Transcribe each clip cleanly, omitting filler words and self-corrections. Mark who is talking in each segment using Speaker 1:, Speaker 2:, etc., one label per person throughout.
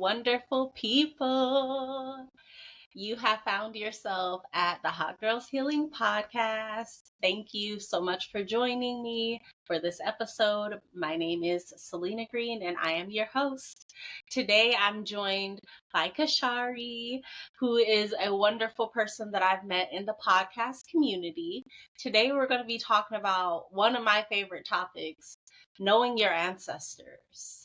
Speaker 1: wonderful people. You have found yourself at the Hot Girls Healing Podcast. Thank you so much for joining me for this episode. My name is Salenna Green and I am your host. Today I'm joined by Kashari, who is a wonderful person that I've met in the podcast community. Today we're going to be talking about one of my favorite topics, knowing your ancestors.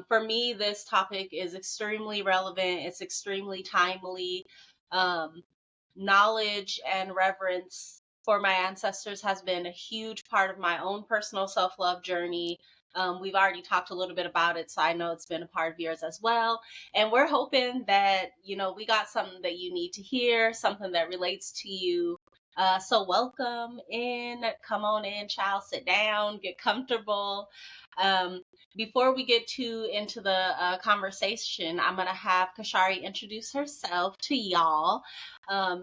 Speaker 1: For me, this topic is extremely relevant. It's extremely timely. Um, Knowledge and reverence for my ancestors has been a huge part of my own personal self-love journey. We've already talked a little bit about it, so I know it's been a part of yours as well. And we're hoping that, we got something that you need to hear, something that relates to you. So welcome in, come on in, child, sit down, get comfortable. Before we get into the conversation, I'm going to have Kashari introduce herself to y'all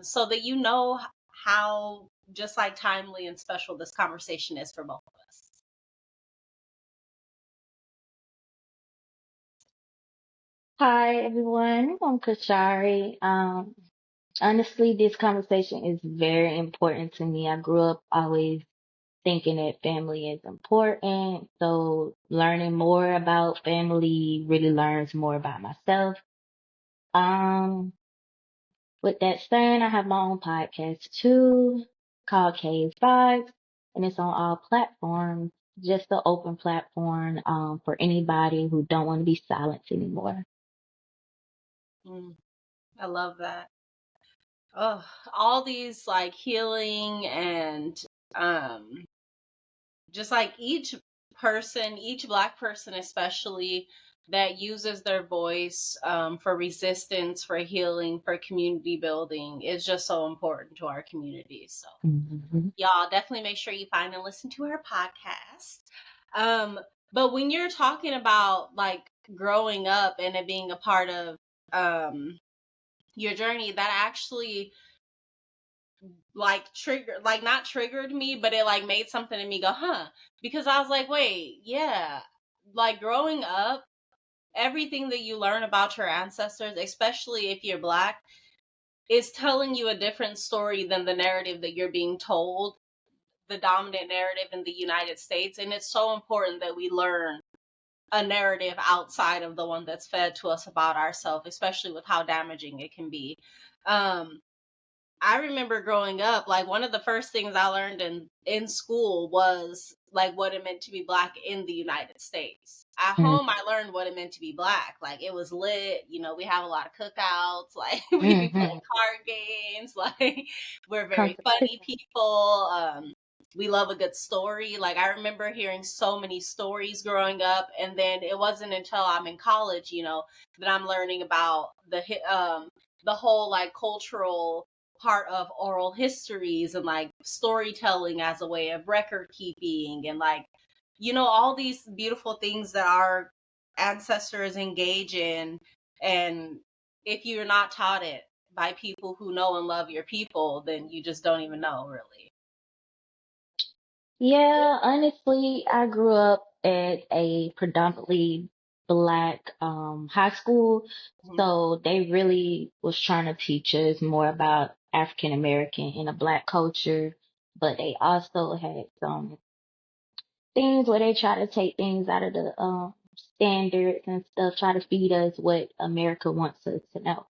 Speaker 1: so that you know how just like timely and special this conversation is for both of us.
Speaker 2: Hi everyone, I'm Kashari. Honestly, this conversation is very important to me. I grew up always thinking that family is important. So learning more about family really learns more about myself. Um, with that said, I have my own podcast too called Cave Vibes, and it's on all platforms. Just an open platform for anybody who don't want to be silenced anymore.
Speaker 1: I love that. Oh, all these like healing and um, just like each person, each Black person especially, that uses their voice for resistance, for healing, for community building is just so important to our community. So
Speaker 2: Mhm.
Speaker 1: y'all definitely make sure you find and listen to her podcast. Um, but when you're talking about like growing up and it being a part of um, your journey, that actually like triggered, like not triggered me, but it like made something in me go, huh? Because I was like, wait, yeah, like growing up, everything that you learn about your ancestors, especially if you're Black, is telling you a different story than the narrative that you're being told, the dominant narrative in the United States. And it's so important that we learn a narrative outside of the one that's fed to us about ourselves, especially with how damaging it can be. Um, I remember growing up, like one of the first things I learned in school was like what it meant to be Black in the United States. At home, I learned what it meant to be Black. Like it was lit, we have a lot of cookouts, like we be playing
Speaker 2: Mm-hmm.
Speaker 1: card games, like we're very funny
Speaker 2: Competition.
Speaker 1: people. We love a good story. Like I remember hearing so many stories growing up, and then it wasn't until I'm in college, that I'm learning about the whole like cultural part of oral histories and like storytelling as a way of record keeping and like all these beautiful things that our ancestors engage in. And if you're not taught it by people who know and love your people, then you just don't even know really.
Speaker 2: Yeah, honestly, I grew up at a predominantly black high school,
Speaker 1: Mhm.
Speaker 2: so they really was trying to teach us more about African American and a black culture, but they also had some things where they try to take things out of the standards and stuff, try to feed us what America wants us to know.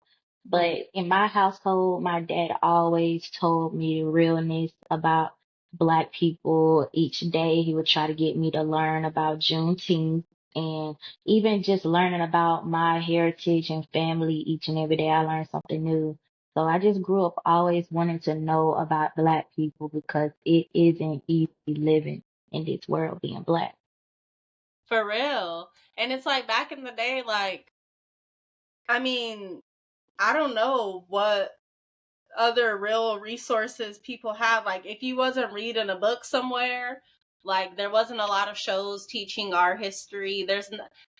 Speaker 1: Mhm.
Speaker 2: But in my household, my dad always told me the realness about Black people. Each day he would try to get me to learn about Juneteenth and even just learning about my heritage and family each and every day I learned something new. So I just grew up always wanting to know about Black people because it isn't easy living in this world being Black.
Speaker 1: For real. And it's like back in the day, like, I mean, I don't know what other real resources people have. Like if you wasn't reading a book somewhere, like there wasn't a lot of shows teaching our history.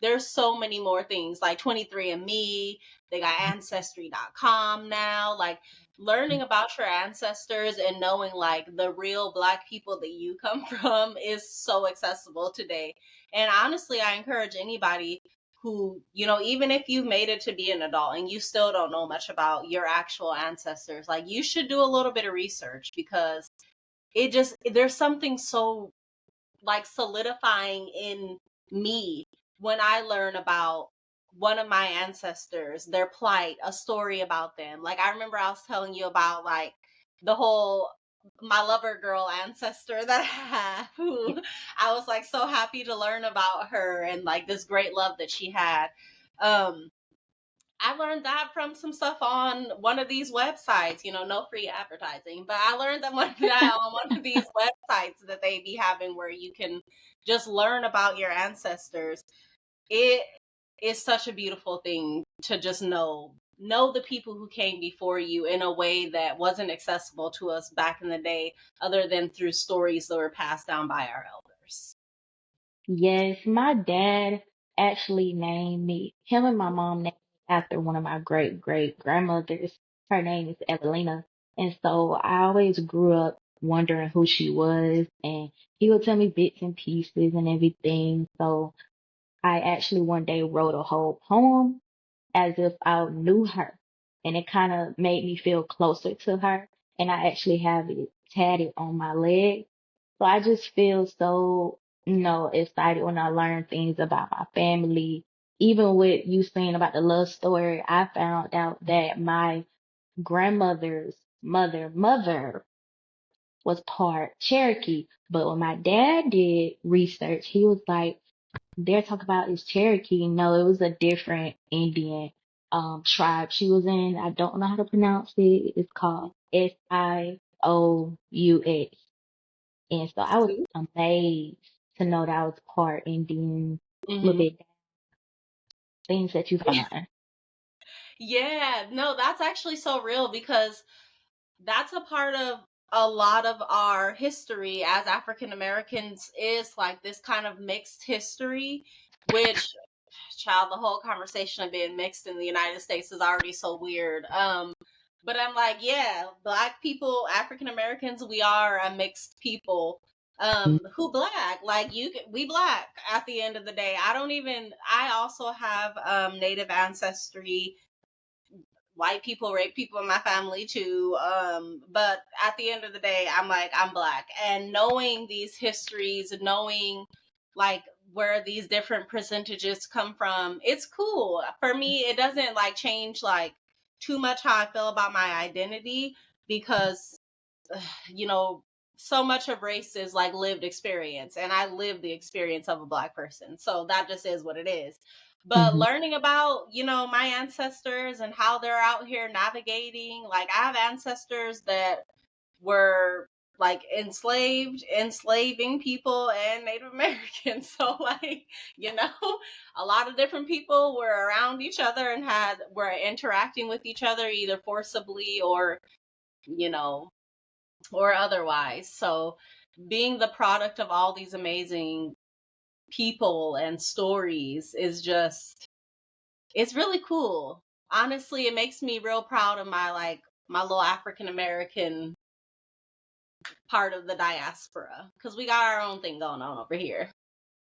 Speaker 1: There's so many more things like 23andMe. They got ancestry.com now. Like learning about your ancestors and knowing like the real Black people that you come from is so accessible today. And honestly, I encourage anybody who, even if you've made it to be an adult and you still don't know much about your actual ancestors, like you should do a little bit of research, because there's something so like solidifying in me when I learn about one of my ancestors, their plight, a story about them. Like I remember I was telling you about like the whole my lover girl ancestor that I have, who I was like so happy to learn about her and like this great love that she had. Um I learned that from some stuff on one of these websites, no free advertising, but I learned that on one of these websites that they be having where you can just learn about your ancestors. It is such a beautiful thing to just know the people who came before you in a way that wasn't accessible to us back in the day, other than through stories that were passed down by our elders.
Speaker 2: Yes, my dad actually named me, him and my mom named me after one of my great great grandmothers. Her name is Evelina. And so I always grew up wondering who she was, and he would tell me bits and pieces and everything. So I actually one day wrote a whole poem as if I knew her. And it kind of made me feel closer to her. And I actually have it tatted on my leg. So I just feel so, excited when I learn things about my family. Even with you saying about the love story, I found out that my grandmother's mother was part Cherokee. But when my dad did research, he was like, they're talking about is Cherokee. No, it was a different Indian tribe she was in. I don't know how to pronounce it. It's called Sioux. And so I was amazed to know that I was part Indian. Look
Speaker 1: Mm-hmm.
Speaker 2: at things that you find.
Speaker 1: Yeah, no, that's actually so real, because that's a part of a lot of our history as African Americans, is like this kind of mixed history, which, child, the whole conversation of being mixed in the United States is already so weird. But I'm like, yeah, black people, African Americans, we are a mixed people. Who black, like we black at the end of the day. I also have native ancestry. White people rape people in my family too. But at the end of the day, I'm like, I'm black. And knowing these histories, knowing like where these different percentages come from, it's cool. For me, it doesn't like change like too much how I feel about my identity, because you know, so much of race is like lived experience, and I live the experience of a black person. So that just is what it is. But
Speaker 2: Hmm.
Speaker 1: learning about, my ancestors and how they're out here navigating, like I have ancestors that were like enslaving people and Native Americans. So like, you know, a lot of different people were around each other and were interacting with each other either forcibly you know, or otherwise. So being the product of all these amazing people and stories is just, it's really cool. Honestly, it makes me real proud of my little African American part of the diaspora, because we got our own thing going on over here.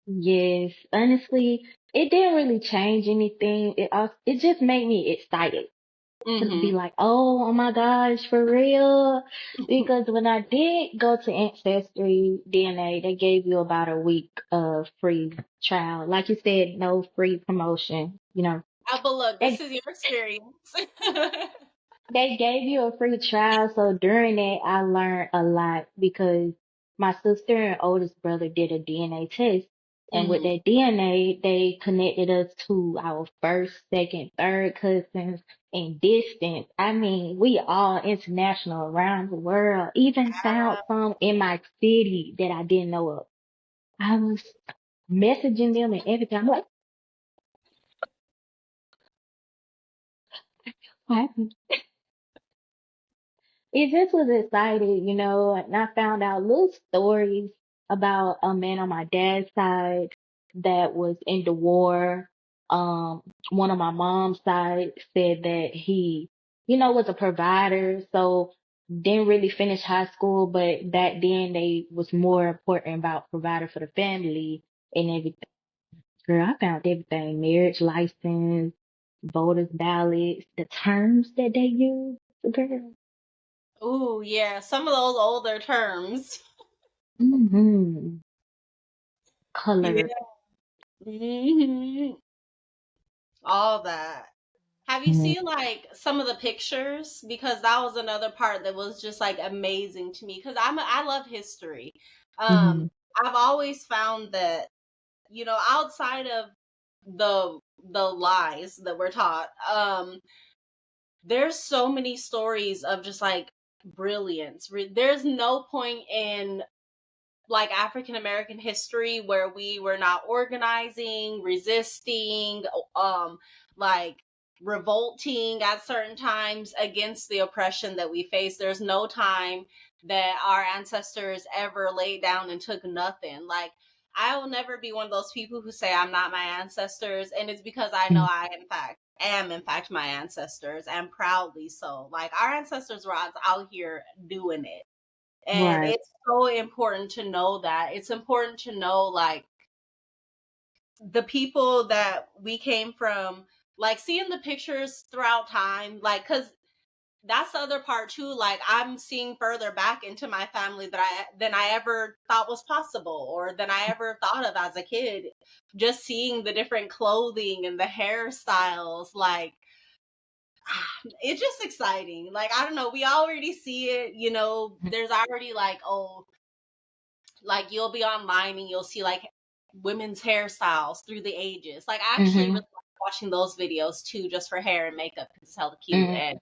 Speaker 2: Yes, honestly, it didn't really change anything. It just made me excited to be
Speaker 1: Mm-hmm.
Speaker 2: like, oh my gosh, for real. Because when I did go to Ancestry DNA, they gave you about a week of free trial. Like you said, no free promotion.
Speaker 1: But look, this
Speaker 2: They
Speaker 1: is your experience.
Speaker 2: they gave you a free trial, so during that I learned a lot because my sister and oldest brother did a DNA test. And with
Speaker 1: Mm-hmm.
Speaker 2: that DNA, they connected us to our first, second, third cousins in distance. I mean, we all international around the world. Even found some in my city that I didn't know of. I was messaging them and everything. I'm like, what happened? It just was excited, and I found out little stories about a man on my dad's side that was in the war. Um, one of my mom's side said that he, was a provider, so didn't really finish high school, but back then they was more important about providing for the family and everything. Girl, I found everything. Marriage license, voters ballots, the terms that they use. Girl.
Speaker 1: Ooh, yeah, some of those older terms.
Speaker 2: Mm-hmm.
Speaker 1: Yeah.
Speaker 2: Color.
Speaker 1: Hmm. All that. Have you
Speaker 2: Mm-hmm.
Speaker 1: seen like some of the pictures? Because that was another part that was just like amazing to me. Because I love history.
Speaker 2: Mm-hmm.
Speaker 1: I've always found that, outside of the lies that we're taught, there's so many stories of just like brilliance. There's no point in like African American history where we were not organizing, resisting, like revolting at certain times against the oppression that we face. There's no time that our ancestors ever laid down and took nothing. Like, I will never be one of those people who say I'm not my ancestors, and it's because I know I in fact am in fact my ancestors, and proudly so. Like, our ancestors were out here doing it, and
Speaker 2: Right.
Speaker 1: it's so important to know that. It's important to know, like, the people that we came from, like, seeing the pictures throughout time, like, because that's the other part too. Like, I'm seeing further back into my family than I ever thought was possible, or than I ever thought of as a kid. Just seeing the different clothing and the hairstyles, like, it's just exciting. Like, I don't know, we already see it, there's already like, oh, like, you'll be online and you'll see like women's hairstyles through the ages. Like, I actually really
Speaker 2: Mm-hmm.
Speaker 1: like watching those videos too, just for hair and makeup, because it's hella cute.
Speaker 2: Mm-hmm.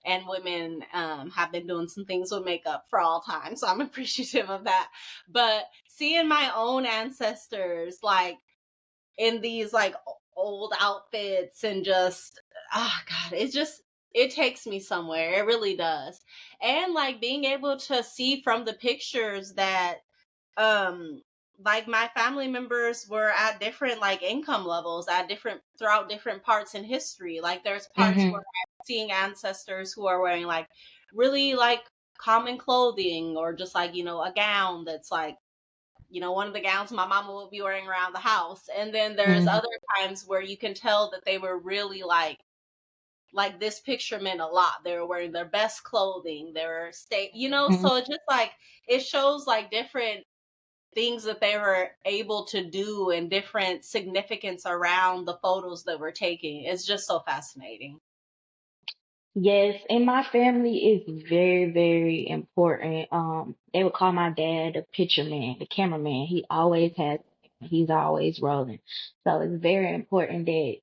Speaker 1: And women have been doing some things with makeup for all time, so I'm appreciative of that. But seeing my own ancestors like in these like old outfits, and just, oh god, it takes me somewhere. It really does. And like being able to see from the pictures that um like my family members were at different like income levels at different throughout different parts in history. Like, there's parts where
Speaker 2: Mm-hmm.
Speaker 1: I'm seeing ancestors who are wearing like really like common clothing, or just like, a gown that's like, one of the gowns my mama would be wearing around the house. And then there's
Speaker 2: Mm-hmm.
Speaker 1: other times where you can tell that they were really like this picture meant a lot. They were wearing their best clothing. They were so it's just like, it shows like different things that they were able to do, and different significance around the photos that we're taking. It's just so fascinating.
Speaker 2: Yes, in my family is very, very important. They would call my dad the picture man, the cameraman. He's always rolling. So it's very important that,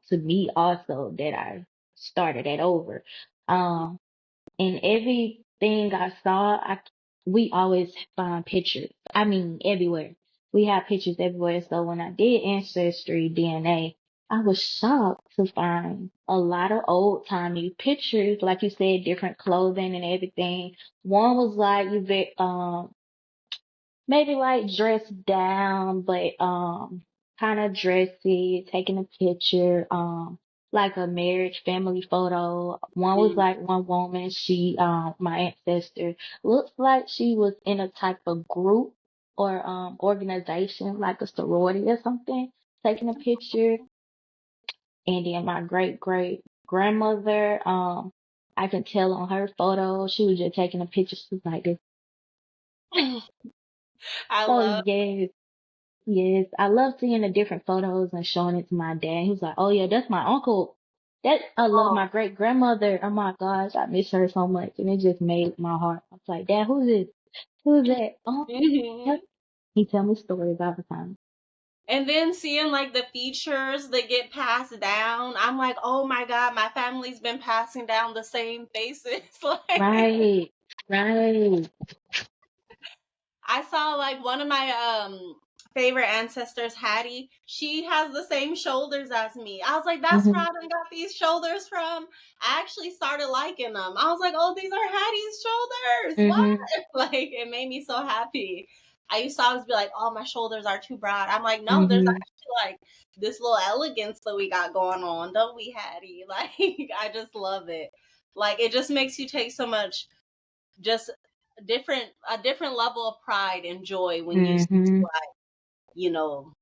Speaker 2: to me also, that I started that over. Um, and everything I saw, we always find pictures. I mean, everywhere. We have pictures everywhere. So when I did Ancestry DNA, I was shocked to find a lot of old timey pictures, like you said, different clothing and everything. One was like maybe like dressed down, but kind of dressy, taking a picture, like a marriage family photo. One was
Speaker 1: Mm.
Speaker 2: like one woman, she my ancestor looks like she was in a type of group or organization, like a sorority or something, taking a picture. And then my great great grandmother, I can tell on her photo, she was just taking a picture. She was like this.
Speaker 1: I
Speaker 2: So
Speaker 1: love.
Speaker 2: yes. Yes, I love seeing the different photos and showing it to my dad. He was like, "Oh yeah, that's my uncle. That I love
Speaker 1: Oh.
Speaker 2: my great grandmother. Oh my gosh, I miss her so much." And it just made my heart. I was like, "Dad, who's this? Who's that?" Oh,
Speaker 1: Hmm.
Speaker 2: yep. He tell me stories all the time.
Speaker 1: And then seeing like the features that get passed down, I'm like, oh my god, my family's been passing down the same faces. Like,
Speaker 2: Right, right.
Speaker 1: I saw like one of my favorite ancestors, Hattie. She has the same shoulders as me. I was like, that's where
Speaker 2: Hmm.
Speaker 1: I done got these shoulders from. I actually started liking them. I was like, oh, these are Hattie's shoulders. What?
Speaker 2: Hmm.
Speaker 1: Like, it made me so happy. I used to always be like, oh, my shoulders are too broad. I'm like, no, there's
Speaker 2: Hmm.
Speaker 1: actually like this little elegance that we got going on, don't we, Hattie? Like, I just love it. Like, it just makes you take so much, just a different level of pride and joy when you see,
Speaker 2: Hmm.
Speaker 1: like, you know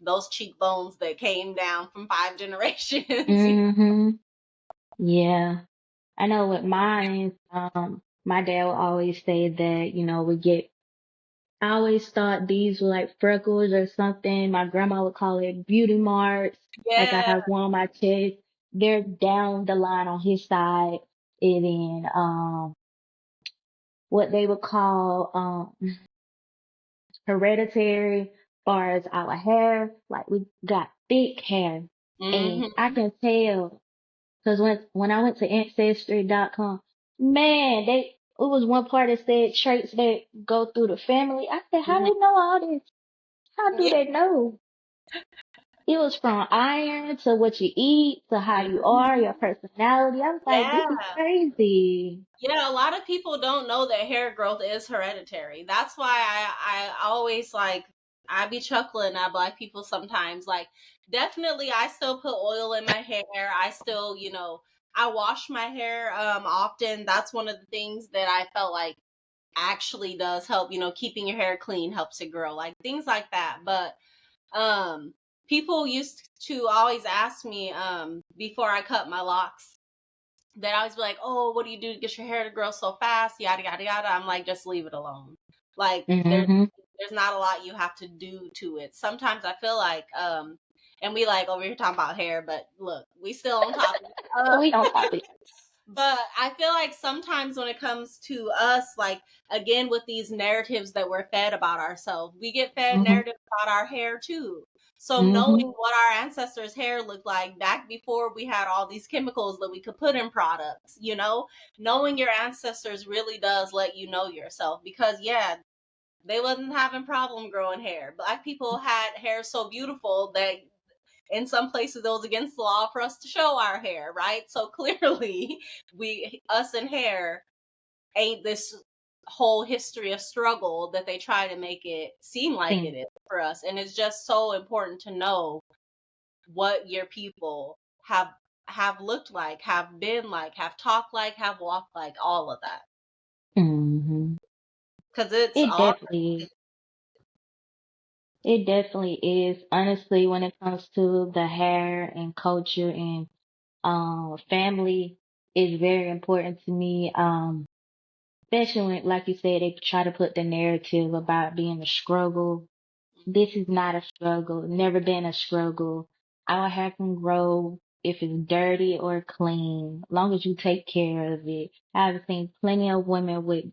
Speaker 1: those cheekbones that came down from 5 generations.
Speaker 2: Hmm. Yeah. I know with mine, my dad would always say that, I always thought these were like freckles or something. My grandma would call it beauty marks. Like I
Speaker 1: Yeah.
Speaker 2: have one on my chest. They're down the line on his side. And then, what they would call, hereditary, far as our hair, like we got thick hair. And I
Speaker 1: Hmm.
Speaker 2: can tell, cause when I went to ancestry.com, man, it was one part that said traits that go through the family. I said, how they know all this? How do
Speaker 1: Yeah.
Speaker 2: they know? It was from iron to what you eat to how you are, your
Speaker 1: Mhm.
Speaker 2: personality. I was like, this is
Speaker 1: Yeah.
Speaker 2: crazy.
Speaker 1: Yeah, a lot of people don't know that hair growth is hereditary. That's why I always like I be chuckling at black people sometimes. Like definitely I still put oil in my hair. I still, I wash my hair often. That's one of the things that I felt like actually does help, keeping your hair clean helps it grow. Like things like that. But um people used to always ask me before I cut my locks, they always be like, "Oh, what do you do to get your hair to grow so fast?" Yada yada yada. I'm like, just leave it alone. Like
Speaker 2: Hmm.
Speaker 1: there's not a lot you have to do to it. Sometimes I feel like and we like over here talking about hair, but look, we still on topic.
Speaker 2: We on topic.
Speaker 1: But I feel like sometimes when it comes to us, like again with these narratives that we're fed about ourselves, we get fed
Speaker 2: Hmm.
Speaker 1: narratives about our hair too. So knowing
Speaker 2: Hmm.
Speaker 1: what our ancestors' hair looked like back before we had all these chemicals that we could put in products, knowing your ancestors really does let you know yourself because yeah, they wasn't having problem growing hair. Black people had hair so beautiful that in some places it was against the law for us to show our hair, right? So clearly, us and hair ain't this whole history of struggle that they try to make it seem like it
Speaker 2: Thing.
Speaker 1: is for us. And it's just so important to know what your people have looked like, have been like, have talked like, have walked like, all of that.
Speaker 2: Hmm.
Speaker 1: Because it's
Speaker 2: It
Speaker 1: all.
Speaker 2: definitely is. It definitely is. Honestly, when it comes to the hair and culture and family is very important to me. Especially when, like you said, they try to put the narrative about being a struggle. This is not a struggle, never been a struggle. Our hair can grow if it's dirty or clean, long as you take care of it. I've seen plenty of women with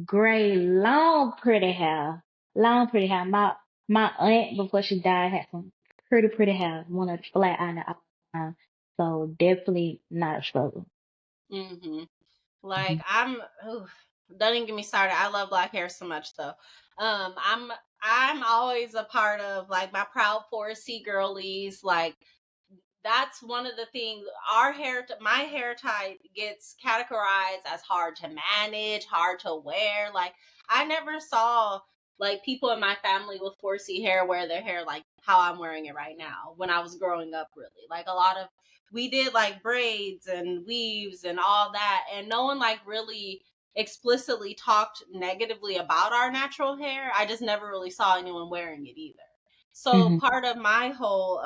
Speaker 2: gray, long, pretty hair. Long, pretty hair. My aunt, before she died, had some pretty, pretty hair. One of flat iron all the time. So definitely not a struggle.
Speaker 1: Mm-hmm. Like
Speaker 2: Hmm.
Speaker 1: oof, don't even get me started. I love black hair so much though. I'm always a part of like my proud 4C girlies. Like that's one of the things my hair type gets categorized as hard to manage, hard to wear. Like I never saw like people in my family with 4C hair wear their hair like how I'm wearing it right now when I was growing up. Really, like a lot of we did like braids and weaves and all that, and no one like really explicitly talked negatively about our natural hair. I just never really saw anyone wearing it either. So
Speaker 2: Hmm.
Speaker 1: part of my whole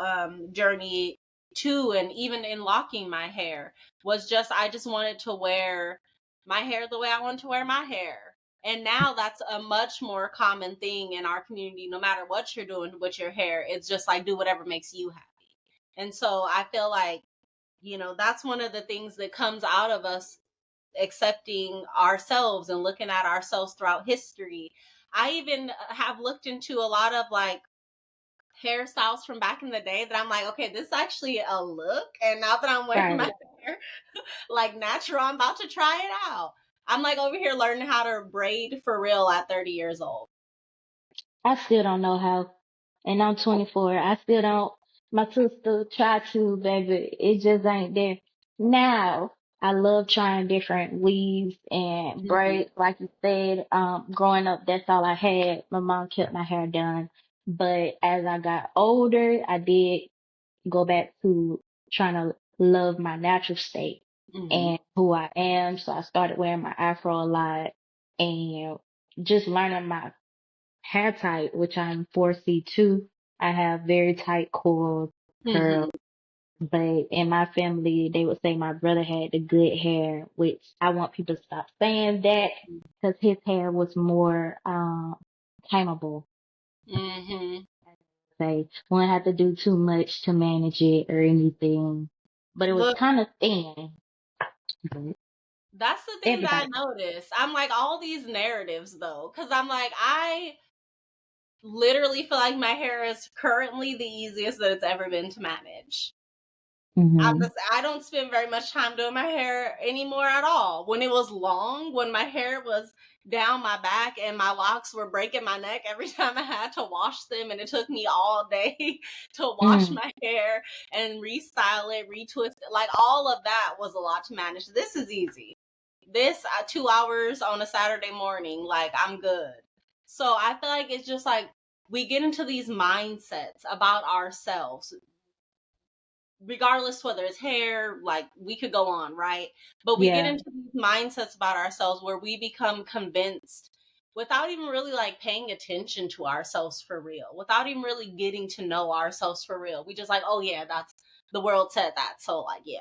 Speaker 1: journey too, and even in locking my hair, was just I just wanted to wear my hair the way I wanted to wear my hair. And now that's a much more common thing in our community. No matter what you're doing with your hair, it's just like do whatever makes you happy. And so I feel like, that's one of the things that comes out of us accepting ourselves and looking at ourselves throughout history. I even have looked into a lot of like hairstyles from back in the day that I'm like, okay, this is actually a look. And now that I'm wearing my
Speaker 2: Right.
Speaker 1: hair like natural, I'm about to try it out. I'm like over here learning how to braid for real at 30 years old.
Speaker 2: I still don't know how. And I'm 24. I still don't. My sister tried to, baby. It just ain't there. Now, I love trying different weaves and
Speaker 1: Mm-hmm.
Speaker 2: braids. Like you said, growing up, that's all I had. My mom kept my hair done. But as I got older, I did go back to trying to love my natural state
Speaker 1: Mm-hmm.
Speaker 2: and who I am. So I started wearing my afro a lot and just learning my hair type, which I'm 4C2. I have very tight coils,
Speaker 1: Mm-hmm.
Speaker 2: curls. But in my family, they would say my brother had the good hair, which I want people to stop saying that because his hair was more tameable.
Speaker 1: Mm-hmm.
Speaker 2: Say, wouldn't have to do too much to manage it or anything. But it was
Speaker 1: Look,
Speaker 2: kind of thin. But
Speaker 1: that's the thing that I
Speaker 2: everybody.
Speaker 1: noticed. I'm like, all these narratives though, because I'm like, I literally feel like my hair is currently the easiest that it's ever been to manage.
Speaker 2: Hmm.
Speaker 1: I don't spend very much time doing my hair anymore at all. When it was long, when my hair was down my back and my locks were breaking my neck every time I had to wash them, and it took me all day to wash
Speaker 2: Mm,
Speaker 1: my hair and restyle it, retwist it, like all of that was a lot to manage. This is easy. This 2 hours on a Saturday morning, like I'm good. So I feel like it's just like we get into these mindsets about ourselves, regardless whether it's hair, like we could go on, right? But we get
Speaker 2: yeah,
Speaker 1: into these mindsets about ourselves where we become convinced without even really like paying attention to ourselves for real, without even really getting to know ourselves for real. We just like, oh yeah, that's the world said that. So like, yeah,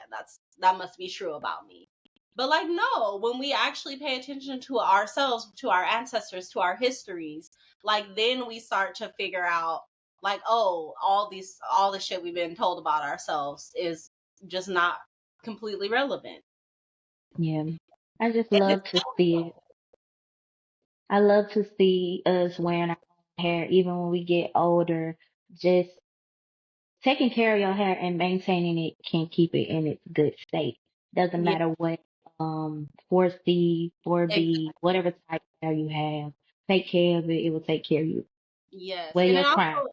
Speaker 1: that must be true about me. But like, no, when we actually pay attention to ourselves, to our ancestors, to our histories, like then we start to figure out like, oh, all the shit we've been told about ourselves is just not completely relevant.
Speaker 2: yeah. I just
Speaker 1: And it's
Speaker 2: love to see it. I love to see us wearing our own hair, even when we get older. Just taking care of your hair and maintaining it can keep it in its good state. Doesn't
Speaker 1: yeah,
Speaker 2: matter what 4C, 4B,
Speaker 1: exactly.
Speaker 2: whatever type of hair you have. Take care of it. It will take care of you.
Speaker 1: Yes.
Speaker 2: Wear
Speaker 1: And
Speaker 2: your
Speaker 1: it
Speaker 2: crown.
Speaker 1: also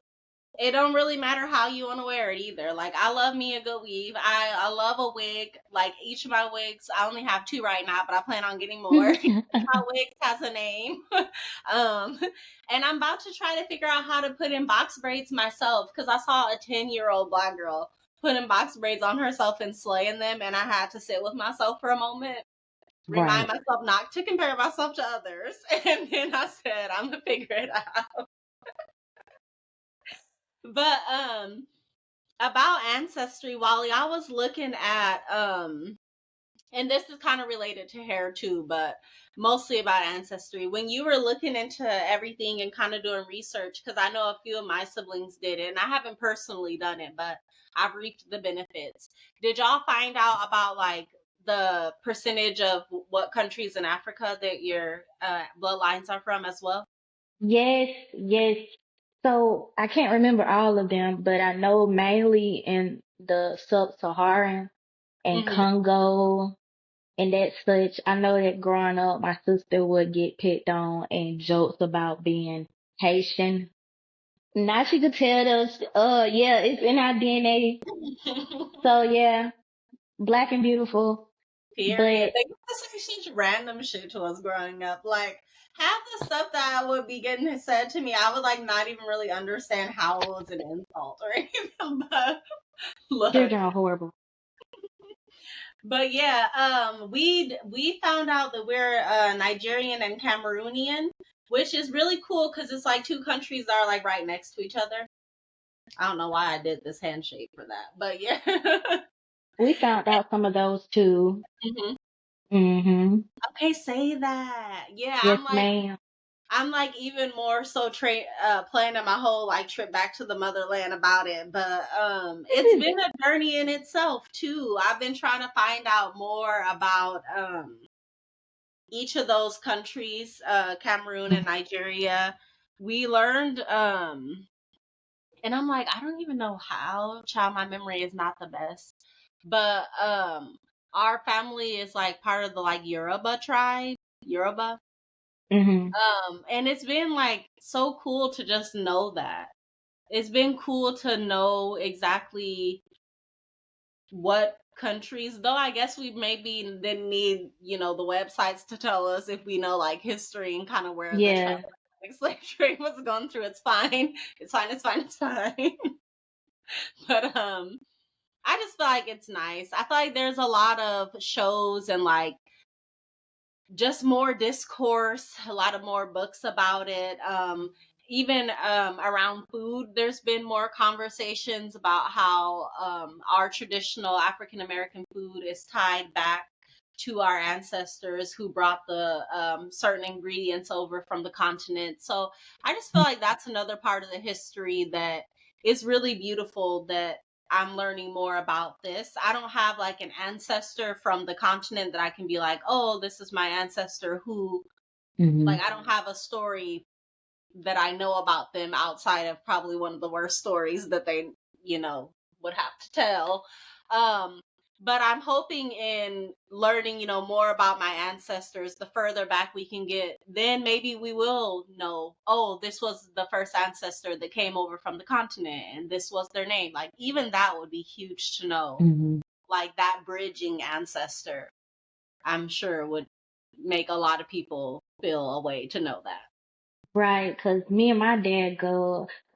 Speaker 1: it don't really matter how you want to wear it either. Like I love me a good weave. I love a wig. Like each of my wigs, I only have two right now, but I plan on getting more. Each of my wigs has a name. And I'm about to try to figure out how to put in box braids myself because I saw a 10-year-old black girl putting box braids on herself and slaying them, and I had to sit with myself for a moment, remind
Speaker 2: Right.
Speaker 1: myself not to compare myself to others, and then I said I'm gonna figure it out. But about ancestry, Wally, I was looking at and this is kind of related to hair too, but mostly about ancestry. When you were looking into everything and kind of doing research, because I know a few of my siblings did it, and I haven't personally done it, but I've reaped the benefits. Did y'all find out about like the percentage of what countries in Africa that your bloodlines are from as well?
Speaker 2: Yes, yes. So I can't remember all of them, but I know mainly in the sub-Saharan and
Speaker 1: Hmm.
Speaker 2: Congo and that such. I know that growing up, my sister would get picked on and jokes about being Haitian. Now she could tell us, yeah, it's in our DNA. So yeah, black and beautiful.
Speaker 1: Period.
Speaker 2: But
Speaker 1: They used to say such random shit to us growing up. Like half the stuff that would be getting said to me, I would like not even really understand how it was an insult or anything. But look,
Speaker 2: children are horrible.
Speaker 1: but yeah, we found out that we're Nigerian and Cameroonian, which is really cool because it's like two countries that are like right next to each other. I don't know why I did this handshake for that, but yeah.
Speaker 2: We found out some of those too.
Speaker 1: Hmm.
Speaker 2: Hmm.
Speaker 1: Okay, say that. Yeah,
Speaker 2: Yes, ma'am.
Speaker 1: I'm like even more so planning my whole like trip back to the motherland about it. But it's been a journey in itself too. I've been trying to find out more about each of those countries, Cameroon and Nigeria. We learned and I'm like, I don't even know how, child, my memory is not the best. But our family is like part of the like Yoruba tribe. Yoruba.
Speaker 2: Hmm.
Speaker 1: And it's been like so cool to just know that. It's been cool to know exactly what countries, though I guess we maybe didn't need, the websites to tell us if we know like history and kind of where the
Speaker 2: Yeah.
Speaker 1: transatlantic slave trade was going through. It's fine. It's fine. It's fine. It's fine. But I just feel like it's nice. I feel like there's a lot of shows and like just more discourse, a lot of more books about it. even around food, there's been more conversations about how our traditional African American food is tied back to our ancestors who brought the certain ingredients over from the continent. So I just feel like that's another part of the history that is really beautiful, that I'm learning more about this. I don't have like an ancestor from the continent that I can be like, oh, this is my ancestor who,
Speaker 2: Hmm.
Speaker 1: like, I don't have a story that I know about them outside of probably one of the worst stories that they, would have to tell. Um, but I'm hoping in learning, more about my ancestors, the further back we can get, then maybe we will know, oh, this was the first ancestor that came over from the continent and this was their name. Like, even that would be huge to know.
Speaker 2: Hmm.
Speaker 1: Like, that bridging ancestor, I'm sure would make a lot of people feel a way to know that.
Speaker 2: Right, because me and my dad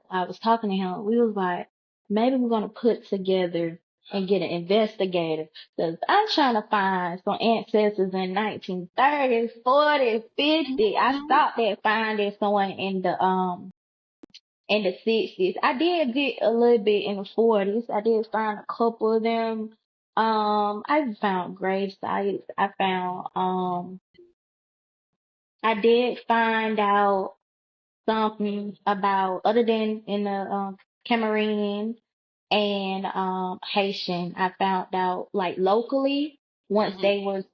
Speaker 2: I was talking to him, we was like, maybe we're gonna put together and get an investigator, because I'm trying to find some ancestors in 1930s, 40s, 50. I
Speaker 1: Mhm.
Speaker 2: stopped at finding someone in the 60s. I did get a little bit in the 40s. I did find a couple of them. I found grave sites. I did find out something about, other than in the Cameroon and Haitian. I found out like locally, once
Speaker 1: Mhm.
Speaker 2: they was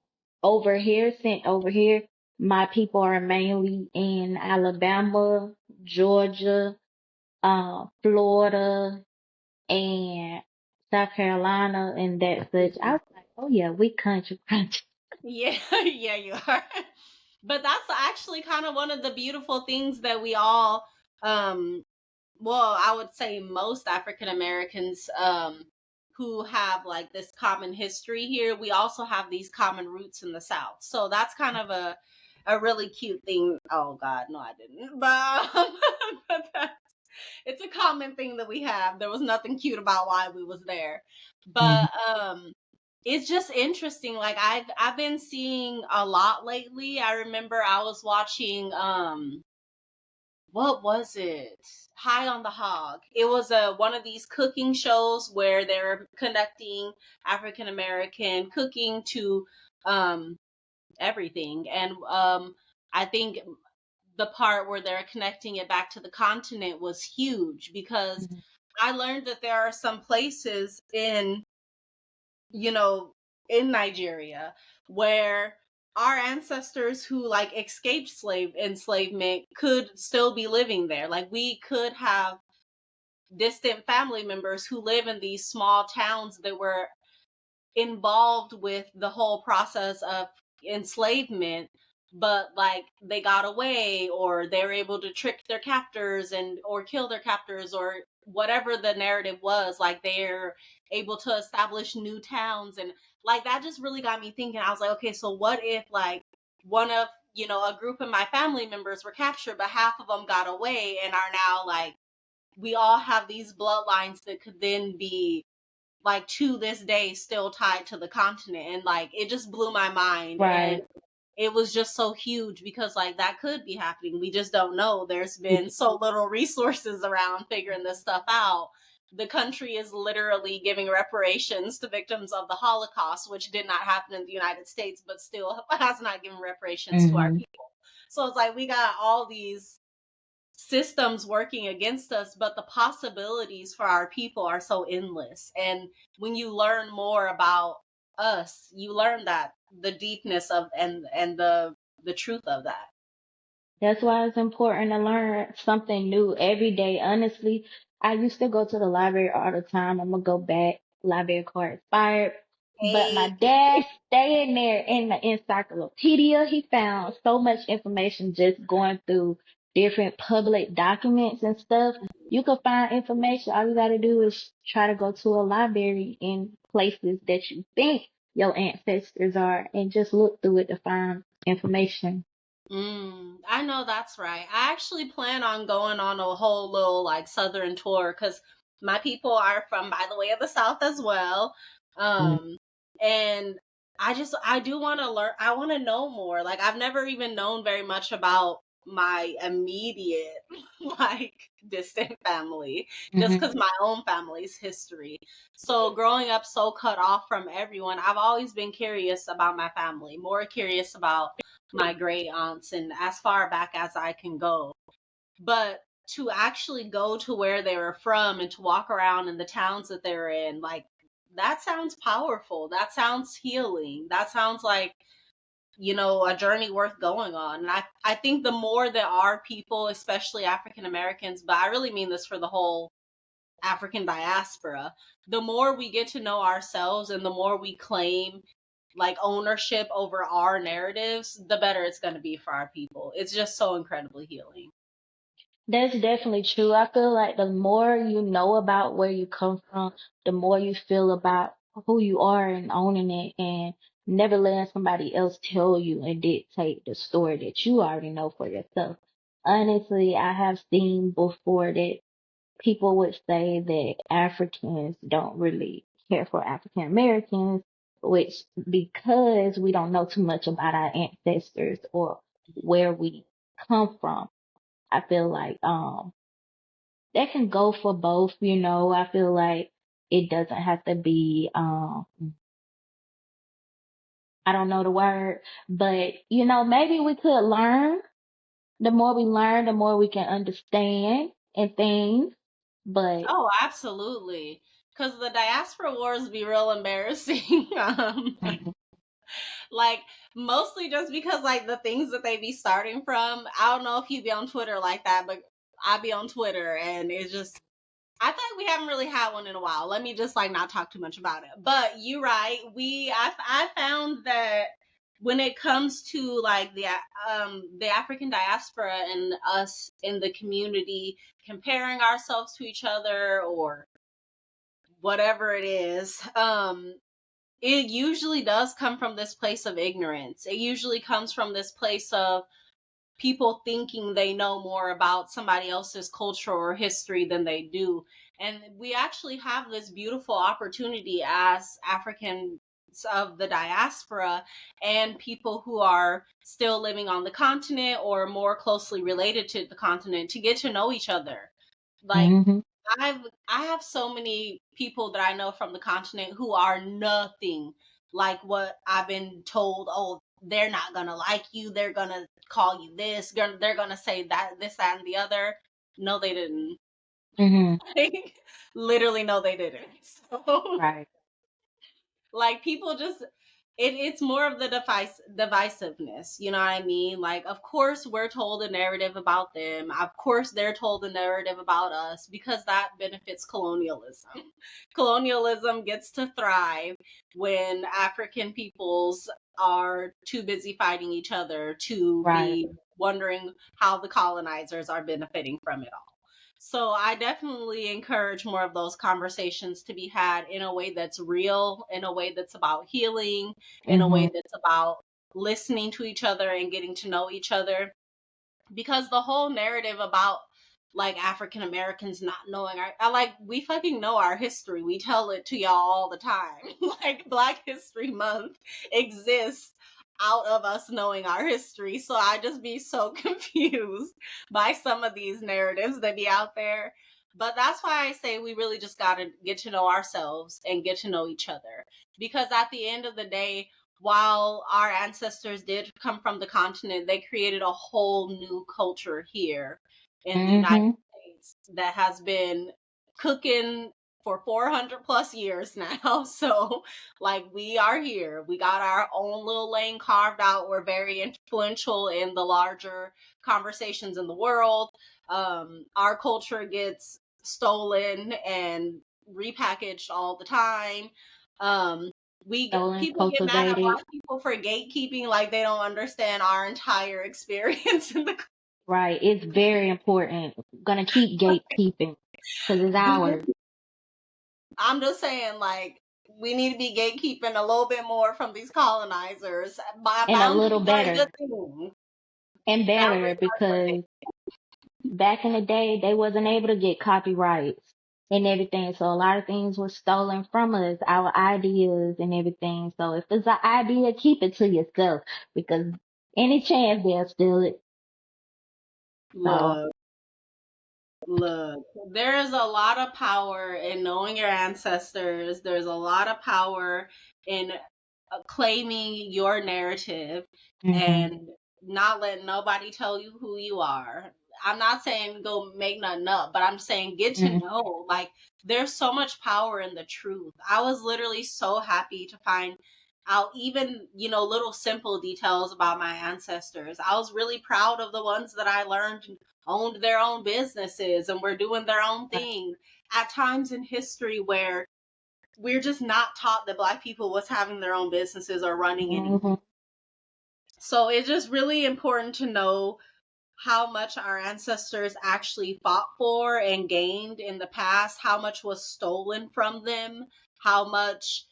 Speaker 2: sent over here. My people are mainly in Alabama, Georgia, Florida, and South Carolina, and that such. I was like, oh yeah, we country country.
Speaker 1: Yeah, yeah, you are. But that's actually kind of one of the beautiful things that we all, um, well, I would say most African Americans, who have like this common history here, we also have these common roots in the South. So that's kind of a really cute thing. Oh God, no, I didn't. But, but it's a common thing that we have. There was nothing cute about why we was there. But it's just interesting. Like I've been seeing a lot lately. I remember I was watching what was it? High on the Hog. It was one of these cooking shows where they're connecting African American cooking to um everything. And I think the part where they're connecting it back to the continent was huge, because I learned that there are some places you know, in Nigeria where our ancestors who like escaped slave enslavement could still be living there. Like, we could have distant family members who live in these small towns that were involved with the whole process of enslavement, but like they got away, or they were able to trick their captors and or kill their captors, or whatever the narrative was. Like, they're able to establish new towns, and like that just really got me thinking. I was like, okay, so what if like one of, a group of my family members were captured, but half of them got away and are now like, we all have these bloodlines that could then be like to this day still tied to the continent. And like it just blew my mind, and
Speaker 2: Right.
Speaker 1: it was just so huge, because like that could be happening. We just don't know. There's been so little resources around figuring this stuff out. The country is literally giving reparations to victims of the Holocaust, which did not happen in the United States, but still has not given reparations to our
Speaker 2: Hmm.
Speaker 1: people. So it's like we got all these systems working against us, but the possibilities for our people are so endless. And when you learn more about us, you learn that the deepness of and the truth of that.
Speaker 2: That's why it's important to learn something new every day. Honestly, I used to go to the library all the time. I'm gonna go back. Library card expired. But my
Speaker 1: Hey,
Speaker 2: dad stayed there in the encyclopedia. He found so much information just going through different public documents and stuff. You can find information. All you gotta do is try to go to a library in places that you think your ancestors are and just look through it to find information.
Speaker 1: I know that's right. I actually plan on going on a whole little like southern tour, because my people are from, by the way, of the South as well. Um, and I do want to learn. I want to know more. Like, I've never even known very much about my immediate, like, distant family, just
Speaker 2: Hmm.
Speaker 1: because my own family's history. So growing up so cut off from everyone, I've always been curious about my family, more curious about my great aunts, and as far back as I can go. But to actually go to where they were from and to walk around in the towns that they were in, like, that sounds powerful. That sounds healing. That sounds like, a journey worth going on. And I think the more there are people, especially African Americans, but I really mean this for the whole African diaspora, the more we get to know ourselves and the more we claim like ownership over our narratives, the better it's going to be for our people. It's just so incredibly healing.
Speaker 2: That's definitely true. I feel like the more you know about where you come from, the more you feel about who you are and owning it and never letting somebody else tell you and dictate the story that you already know for yourself. Honestly, I have seen before that people would say that Africans don't really care for African Americans, which because we don't know too much about our ancestors or where we come from. I feel like that can go for both, you know. I feel like it doesn't have to be I don't know the word, but you know, maybe we could learn. The more we learn, the more we can understand and things. But
Speaker 1: Oh, absolutely. Because the diaspora wars be real embarrassing. Like, mostly just because, like, the things that they be starting from. I don't know if you be on Twitter like that, but I be on Twitter, and it's just, I think we haven't really had one in a while. Let me just, like, not talk too much about it. But you right. I found that when it comes to, like, the African diaspora and us in the community comparing ourselves to each other or whatever it is, it usually does come from this place of ignorance. It usually comes from this place of people thinking they know more about somebody else's culture or history than they do. And we actually have this beautiful opportunity as Africans of the diaspora and people who are still living on the continent or more closely related to the continent to get to know each other. Like,
Speaker 2: hmm
Speaker 1: I've I have so many people that I know from the continent who are nothing like what I've been told. Oh, they're not gonna like you. They're gonna call you this. They're gonna say that, this, that, and the other. No, they didn't.
Speaker 2: hmm
Speaker 1: Like, literally, no, they didn't. So,
Speaker 2: right.
Speaker 1: like, people just, it's more of the divisiveness, you know what I mean? Like, of course we're told a narrative about them, of course they're told a narrative about us, because that benefits colonialism. Colonialism gets to thrive when African peoples are too busy fighting each other to
Speaker 2: Right.
Speaker 1: be wondering how the colonizers are benefiting from it all. So I definitely encourage more of those conversations to be had in a way that's real, in a way that's about healing, in a
Speaker 2: hmm
Speaker 1: way that's about listening to each other and getting to know each other. Because the whole narrative about like African Americans not knowing like, we fucking know our history. We tell it to y'all all the time. Like, Black History Month exists out of us knowing our history. So I just be so confused by some of these narratives that be out there. But that's why I say we really just got to get to know ourselves and get to know each other. Because at the end of the day, while our ancestors did come from the continent, they created a whole new culture here in the United
Speaker 2: hmm
Speaker 1: States that has been cooking for 400 plus years now. So, like, we are here. We got our own little lane carved out. We're very influential in the larger conversations in the world. Our culture gets stolen and repackaged all the time. Um,
Speaker 2: Stolen,
Speaker 1: people get mad at
Speaker 2: cultivated.
Speaker 1: Black people for gatekeeping, like they don't understand our entire experience in the.
Speaker 2: Right. It's very important. Gonna keep gatekeeping because it's ours
Speaker 1: I'm just saying, like, we need to be gatekeeping a little bit more from these colonizers.
Speaker 2: and a little
Speaker 1: Boundaries are a good
Speaker 2: better
Speaker 1: thing.
Speaker 2: and better
Speaker 1: Boundaries are a good thing.
Speaker 2: because back in the day they wasn't able to get copyrights and everything. So a lot of things were stolen from us, our ideas and everything. So if it's an idea, keep it to yourself because any chance they'll steal it. So,
Speaker 1: Look, look, there is a lot of power in knowing your ancestors. There's a lot of power in claiming your narrative
Speaker 2: hmm
Speaker 1: and not letting nobody tell you who you are. I'm not saying go make nothing up, but I'm saying get to
Speaker 2: hmm
Speaker 1: know. Like, there's so much power in the truth. I was literally so happy to find out even, little simple details about my ancestors. I was really proud of the ones that I learned owned their own businesses and were doing their own thing at times in history where we're just not taught that Black people was having their own businesses or running anything.
Speaker 2: hmm
Speaker 1: So it's just really important to know how much our ancestors actually fought for and gained in the past, how much was stolen from them, how much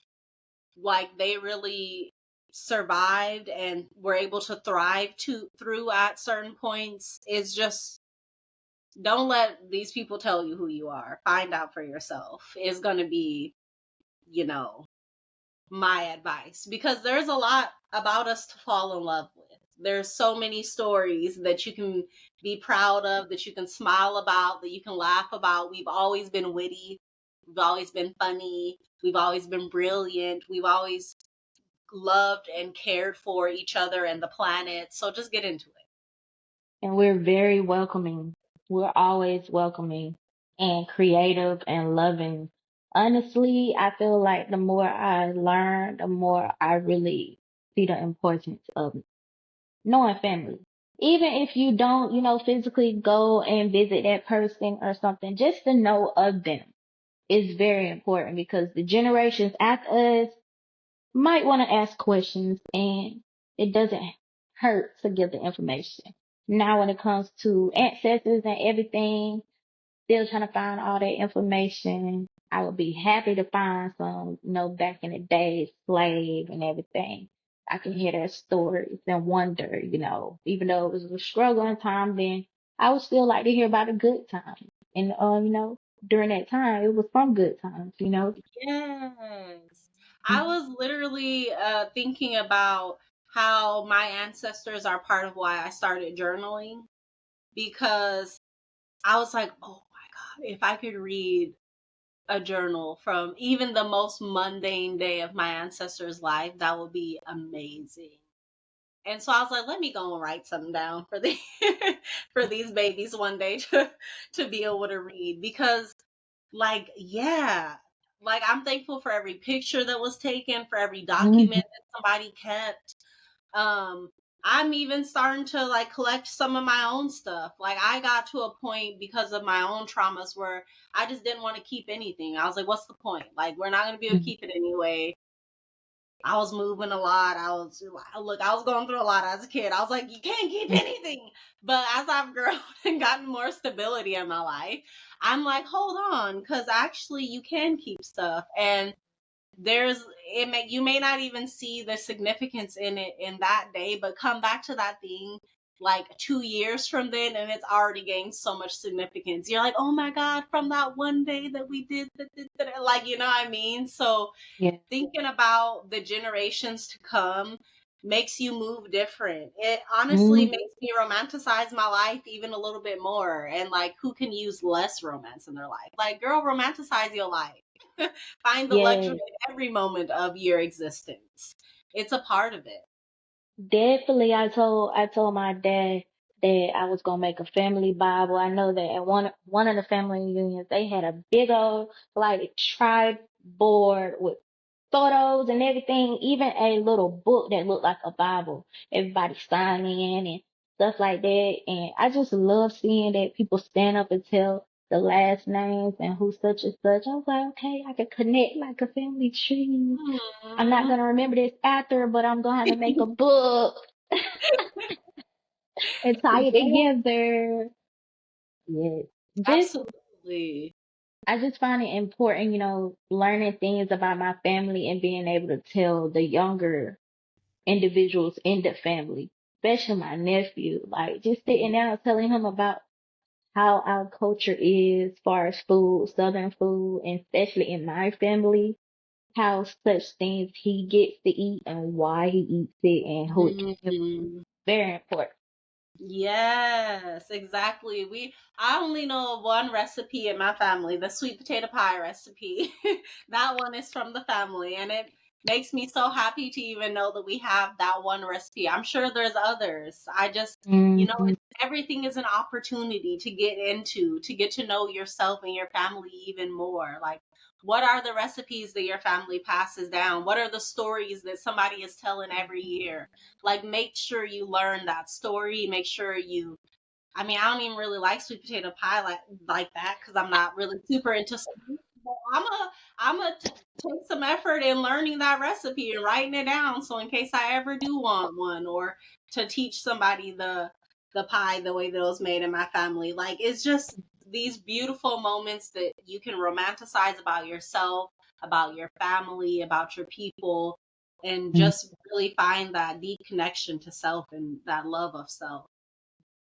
Speaker 1: like they really survived and were able to thrive through at certain points. It's just, don't let these people tell you who you are. Find out for yourself. Is going to be, you know, my advice, because there's a lot about us to fall in love with. There's so many stories that you can be proud of, that you can smile about, that you can laugh about. We've always been witty. We've always been funny. We've always been brilliant. We've always loved and cared for each other and the planet. So just get into it.
Speaker 2: And we're very welcoming. We're always welcoming and creative and loving. Honestly, I feel like the more I learn, the more I really see the importance of knowing family. Even if you don't, physically go and visit that person or something, just to know of them is very important because the generations after us might want to ask questions and it doesn't hurt to give the information. Now, when it comes to ancestors and everything, still trying to find all that information. I would be happy to find some, back in the day, slave and everything. I can hear their stories and wonder, even though it was a struggling time, then I would still like to hear about a good time. And, during that time, it was some good times.
Speaker 1: Yes. I was literally thinking about how my ancestors are part of why I started journaling, because I was like, oh my God, if I could read a journal from even the most mundane day of my ancestors' life, that would be amazing. And so I was like, let me go and write something down for the for these babies one day to be able to read, because like, yeah, like I'm thankful for every picture that was taken, for every
Speaker 2: hmm
Speaker 1: document that somebody kept. um I'm even starting to like collect some of my own stuff. Like, I got to a point because of my own traumas where I just didn't want to keep anything. I was like, what's the point? Like, we're not going to be able to keep it anyway. I was moving a lot. I was going through a lot as a kid. I was like, you can't keep anything. But as I've grown and gotten more stability in my life, I'm like, hold on, because actually you can keep stuff. And you may not even see the significance in it in that day, but come back to that thing like 2 years from then and it's already gained so much significance. You're like, oh my God, from that one day that we did that, like, you know what I mean? So
Speaker 2: Yeah.
Speaker 1: thinking about the generations to come makes you move different. It honestly
Speaker 2: hmm
Speaker 1: makes me romanticize my life even a little bit more. And like, who can use less romance in their life? Like, girl, romanticize your life. Find the luxury
Speaker 2: Yeah.
Speaker 1: in every moment of your existence. It's a part of it.
Speaker 2: Definitely, I told my dad that I was gonna make a family Bible. I know that at one of the family reunions they had a big old like board with photos and everything, even a little book that looked like a Bible. Everybody signing in and stuff like that. And I just love seeing that people stand up and tell the last names and who such and such. I was like, okay, I could connect like a family tree. I'm not
Speaker 1: Mhm.
Speaker 2: gonna remember this after, but I'm gonna have to make a book and tie it
Speaker 1: Yeah,
Speaker 2: together. Yes. Just
Speaker 1: absolutely.
Speaker 2: I just find it important, learning things about my family and being able to tell the younger individuals in the family, especially my nephew, like just sitting down telling him about how our culture is as far as food, Southern food, and especially in my family, how such things he gets to eat and why he eats it and who it can.
Speaker 1: Mhm.
Speaker 2: Very important.
Speaker 1: Yes, exactly. I only know of one recipe in my family, the sweet potato pie recipe. That one is from the family, and it makes me so happy to even know that we have that one recipe. I'm sure there's others. I just,
Speaker 2: Hmm.
Speaker 1: everything is an opportunity to get into, to get to know yourself and your family even more. Like, what are the recipes that your family passes down? What are the stories that somebody is telling every year? Like, make sure you learn that story. Make sure you, I mean, I don't even really like sweet potato pie like that because I'm not really super into sweet. But I'm a take some effort in learning that recipe and writing it down. So in case I ever do want one, or to teach somebody the pie the way that it was made in my family. Like, it's just these beautiful moments that you can romanticize about yourself, about your family, about your people, and just really find that deep connection to self and that love of self.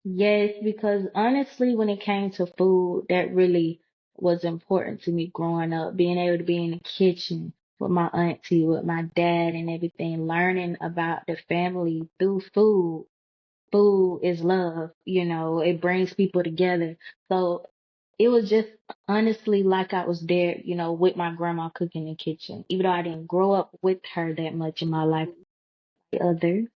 Speaker 2: Yes, because honestly, when it came to food, that really was important to me growing up. Being able to be in the kitchen with my auntie, with my dad, and everything, learning about the family through food. Food is love, it brings people together. So it was just honestly like I was there, with my grandma cooking in the kitchen. Even though I didn't grow up with her that much in my life, the other,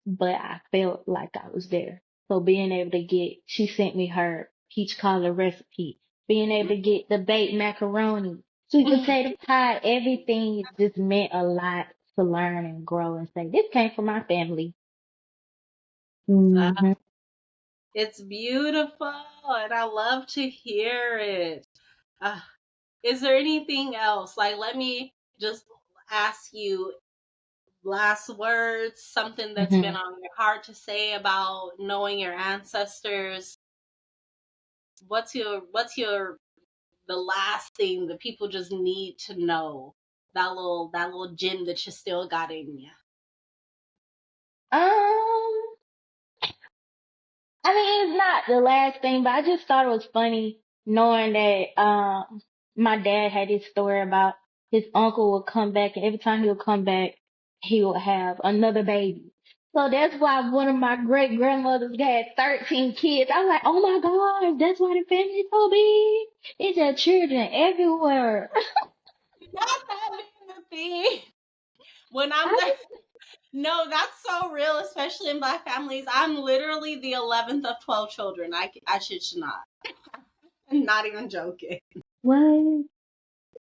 Speaker 2: but I felt like I was there. So being able to she sent me her peach cobbler recipe, being able to get the baked macaroni, sweet potato pie, everything just meant a lot to learn and grow and say, this came from my family. Hmm.
Speaker 1: It's beautiful, and I love to hear it. Uh, is there anything else? Like, let me just ask you last words, something that's been
Speaker 2: Hmm.
Speaker 1: on your heart to say about knowing your ancestors. What's your the last thing that people just need to know? That little gem that you still got in you.
Speaker 2: Um, I mean, it's not the last thing, but I just thought it was funny knowing that my dad had this story about his uncle would come back, and every time he would come back, he would have another baby. So that's why one of my great grandmothers had 13 kids. I was like, oh my gosh, that's why the family's so big. It's just children everywhere.
Speaker 1: Not that being the thing. When I'm
Speaker 2: I
Speaker 1: there,
Speaker 2: just,
Speaker 1: no, that's so real, especially in Black families. I'm literally the 11th of 12 children. I should not. I'm not even joking.
Speaker 2: what? Oh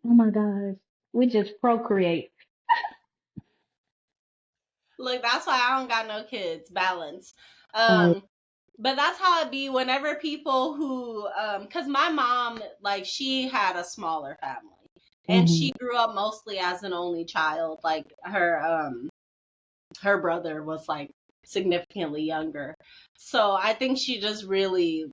Speaker 2: my gosh. We just procreate.
Speaker 1: Look, that's why I don't got no kids. Balance.
Speaker 2: Oh.
Speaker 1: Um, but that's how it be whenever people who, cause my mom, like, she had a smaller family, and
Speaker 2: Hmm.
Speaker 1: she grew up mostly as an only child. Like, her brother was like significantly younger. So I think she just really,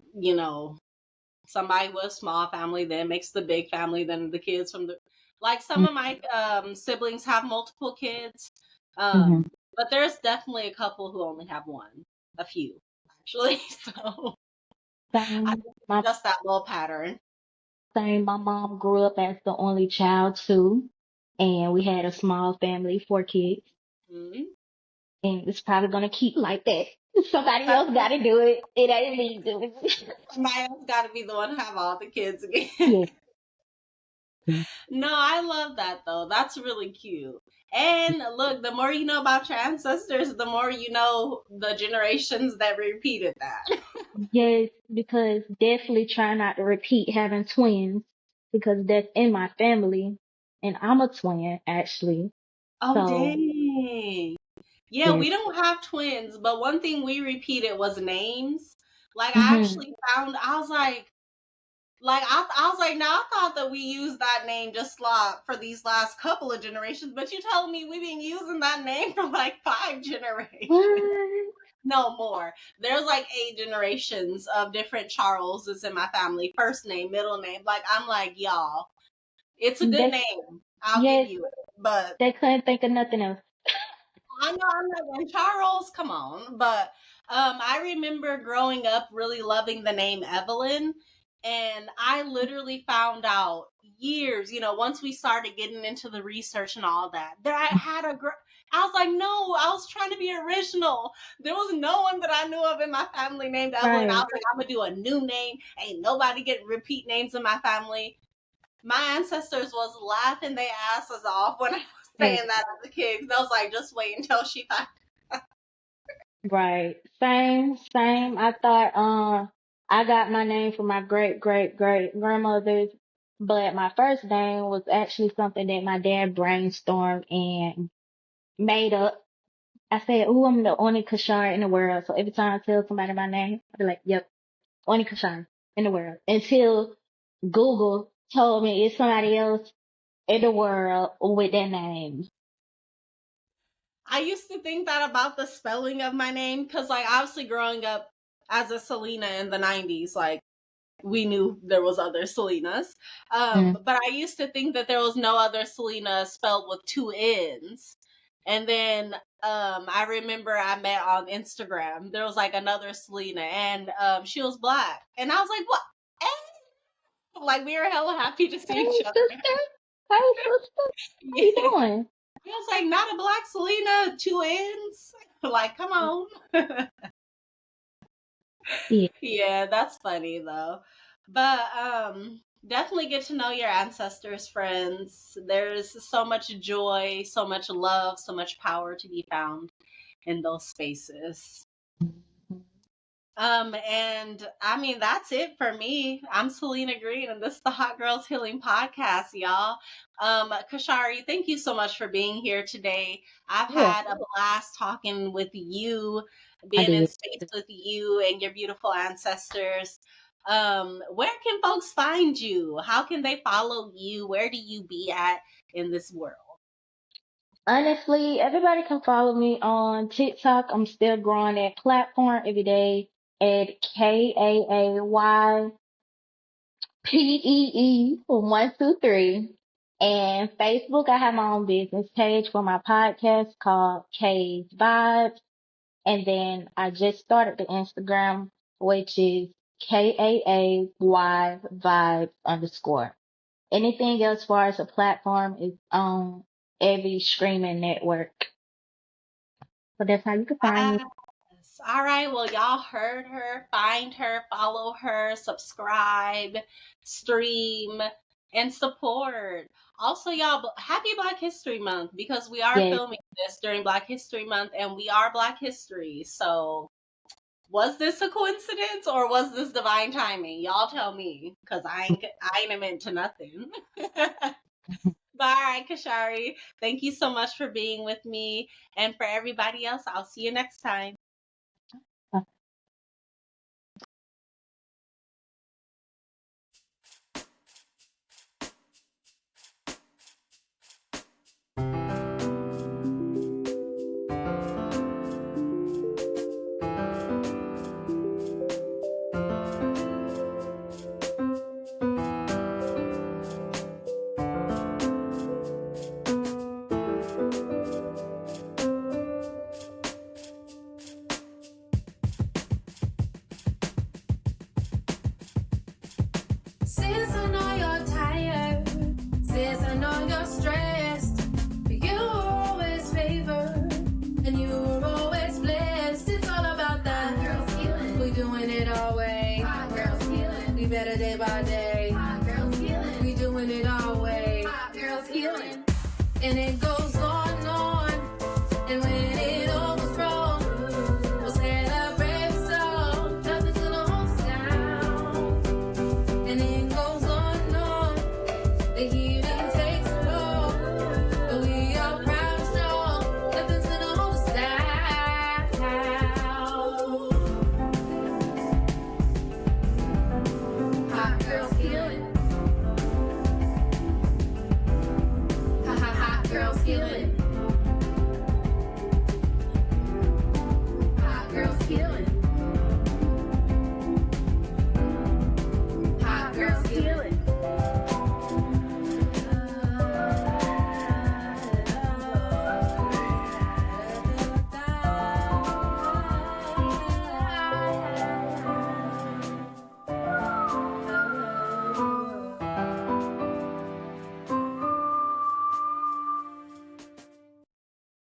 Speaker 1: somebody with a small family then makes the big family, then the kids from the, like, some of my siblings have multiple kids.
Speaker 2: Hmm.
Speaker 1: But there's definitely a couple who only have one, a few actually. So I
Speaker 2: Same.
Speaker 1: think it's
Speaker 2: My
Speaker 1: just that little pattern.
Speaker 2: Same. My mom grew up as the only child too, and we had a small family, 4 kids,
Speaker 1: Mhm.
Speaker 2: and it's probably gonna keep like that. Somebody else got to do it. It ain't me doing it.
Speaker 1: Somebody else got to be the one to have all the kids again.
Speaker 2: Yes.
Speaker 1: No, I love that though. That's really cute. And look, the more you know about your ancestors, the more you know the generations that repeated that.
Speaker 2: Yes, because definitely try not to repeat having twins because that's in my family, and I'm a twin actually.
Speaker 1: Oh,
Speaker 2: So
Speaker 1: dang. Yeah,
Speaker 2: yes.
Speaker 1: we don't have twins, but one thing we repeated was names. Like, I
Speaker 2: Hmm.
Speaker 1: actually found, I was like, now I thought that we used that name just for these last couple of generations, but you told me we've been using that name for like 5 generations.
Speaker 2: What?
Speaker 1: No, more. There's like 8 generations of different Charleses in my family. First name, middle name. Like, I'm like, y'all, it's a good
Speaker 2: They
Speaker 1: name. I'll give
Speaker 2: yes,
Speaker 1: you it. But
Speaker 2: they couldn't think of nothing else.
Speaker 1: I know I'm not going Charles, come on. But I remember growing up really loving the name Evelyn. And I literally found out years, once we started getting into the research and all that, that I had I was like, no, I was trying to be original. There was no one that I knew of in my family named Evelyn. I
Speaker 2: Right.
Speaker 1: was like, I'm gonna do a new name. Ain't nobody getting repeat names in my family. My ancestors was laughing their asses off when I was saying that as a kid. 'Cause I was like, just wait until she finds.
Speaker 2: Right. Same. I thought I got my name from my great grandmother's, but my first name was actually something that my dad brainstormed and made up. I said, "Ooh, I'm the only Kashari in the world." So every time I tell somebody my name, I'll be like, "Yep, only Kashari in the world." Until Google told me it's somebody else in the world with that name.
Speaker 1: I used to think that about the spelling of my name because, like, obviously growing up as a Selena in the 90s, like, we knew there was other Selenas.
Speaker 2: Mm.
Speaker 1: But I used to think that there was no other Selena spelled with two N's. And then I remember I met on Instagram. There was like another Selena, and she was black. And I was like, what? Eh? Like, we were hella happy to see
Speaker 2: Hey,
Speaker 1: each other.
Speaker 2: sister. Hey, sister. How you
Speaker 1: Yeah.
Speaker 2: doing?
Speaker 1: I was like, not a black Selena, two N's? Like, come on.
Speaker 2: Yeah.
Speaker 1: Yeah, that's funny though. But definitely get to know your ancestors, friends. There's so much joy, so much love, so much power to be found in those spaces. And I mean, that's it for me. I'm Salenna Green, and this is the Hot Girls Healing Podcast, y'all. Kashari, thank you so much for being here today. I've
Speaker 2: Yeah,
Speaker 1: had a blast talking with you,
Speaker 2: I
Speaker 1: being in
Speaker 2: did.
Speaker 1: space with you and your beautiful ancestors. Where can folks find you? How can they follow you? Where do you be at in this world?
Speaker 2: Honestly, everybody can follow me on TikTok. I'm still growing that platform every day at KAAYPEE123. And Facebook, I have my own business page for my podcast called K's Vibes. And then I just started the Instagram, which is KAAY Vibes _ Anything else as far as a platform is on every streaming network. So that's how you can find me.
Speaker 1: Yes. All right. Well, y'all heard her. Find her, follow her, subscribe, stream, and support. Also, y'all, happy Black History Month because we are
Speaker 2: Yes.
Speaker 1: filming this during Black History Month and we are Black History. So, was this a coincidence or was this divine timing? Y'all tell me because I ain't into nothing. But all right, Kashari, thank you so much for being with me. And for everybody else, I'll see you next time.
Speaker 3: Since I know you're tired, since I know you're stressed, you were always favored and you were always blessed. It's all about that. Hot girls healing. We doing it our way. Hot girls healing. We better day by day. Hot girls healing. We doing it our way. Hot girls healing. And it goes.